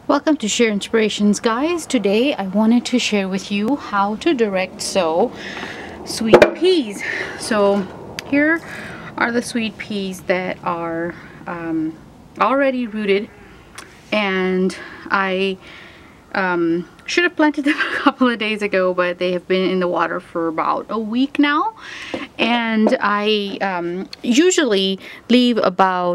Welcome to Share Inspirations, guys. Today I wanted to share with you how to direct sow sweet peas. So here are the sweet peas that are already rooted, and I should have planted them a couple of days ago, but they have been in the water for about a week now, and I usually leave them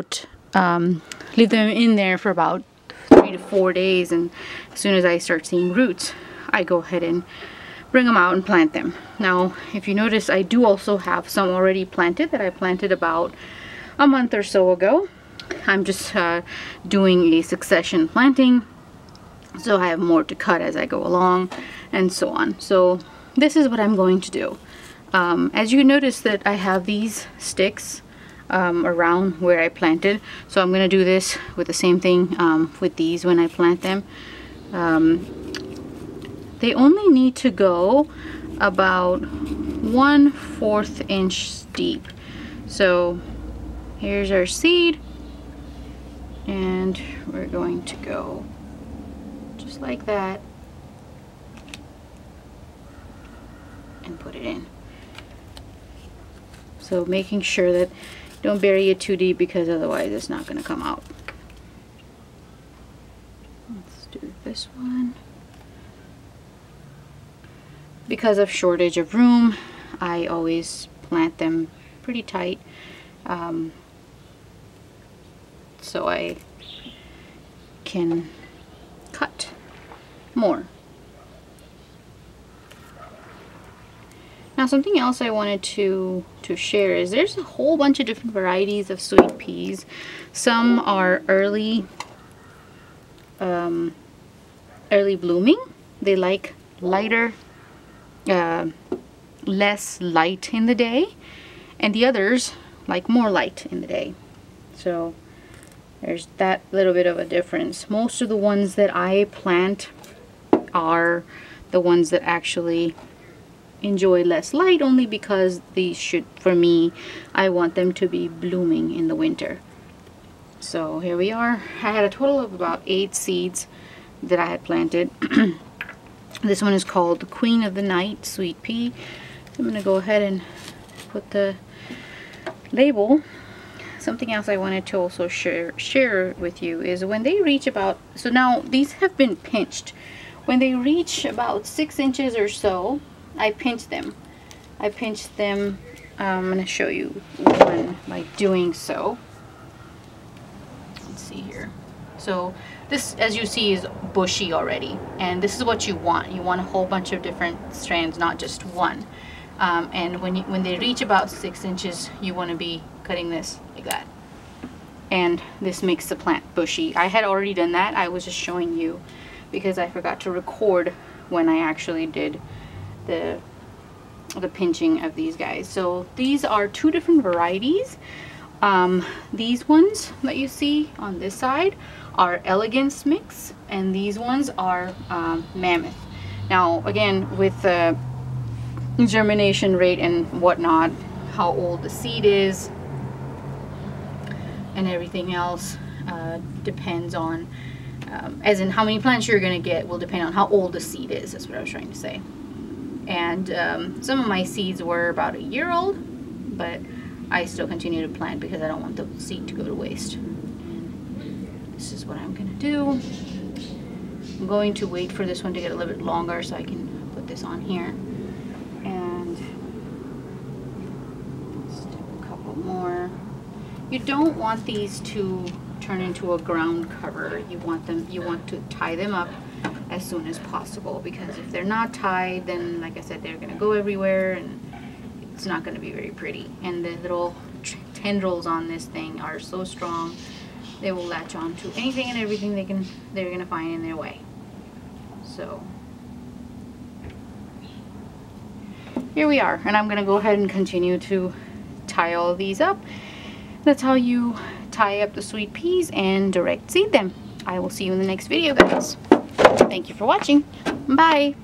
in there for about 3 to 4 days, and as soon as I start seeing roots, I go ahead and bring them out and plant them. Now, if you notice, I do also have some already planted that I planted about a month or so ago. I'm just doing a succession planting, so I have more to cut as I go along and so on. So this is what I'm going to do. As you notice that I have these sticks around where I planted, so I'm going to do this with the same thing with these when I plant them. They only need to go about 1/4 inch deep. So here's our seed, and we're going to go just like that and put it in. So making sure that don't bury it too deep, because otherwise it's not going to come out. Let's do this one. Because of shortage of room, I always plant them pretty tight, so I can cut more. Now, something else I wanted to share is there's a whole bunch of different varieties of sweet peas. Some are early blooming. They like lighter, less light in the day, and the others like more light in the day. So there's that little bit of a difference. Most of the ones that I plant are the ones that actually enjoy less light, only because these should, for me, I want them to be blooming in the winter. So here we are. I had a total of about 8 seeds that I had planted. This one is called the Queen of the Night sweet pea. I'm going to go ahead and put the label. Something else I wanted to also share with you is when they reach about, so now these have been pinched. When they reach about 6 inches or so, I pinch them. I'm going to show you one by doing so. Let's see here. So this, as you see, is bushy already, and this is what you want. You want a whole bunch of different strands, not just one. And when they reach about 6 inches, you want to be cutting this like that. And this makes the plant bushy. I had already done that. I was just showing you because I forgot to record when I actually did the pinching of these guys. So these are 2 different varieties. These ones that you see on this side are Elegance Mix, and these ones are Mammoth. Now again, with the germination rate and whatnot, how old the seed is and everything else depends on, as in how many plants you're going to get will depend on how old the seed is. That's what I was trying to say. And some of my seeds were about a year old, but I still continue to plant because I don't want the seed to go to waste. And this is what I'm going to do. I'm going to wait for this one to get a little bit longer so I can put this on here. And let's do a couple more. You don't want these to turn into a ground cover. You want to tie them up as soon as possible, because if they're not tied, then like I said, they're going to go everywhere and it's not going to be very pretty. And the little tendrils on this thing are so strong, they will latch on to anything and everything they're going to find in their way. So here we are, and I'm going to go ahead and continue to tie all these up. That's how you tie up the sweet peas and direct seed them. I will see you in the next video, guys. Thank you for watching. Bye.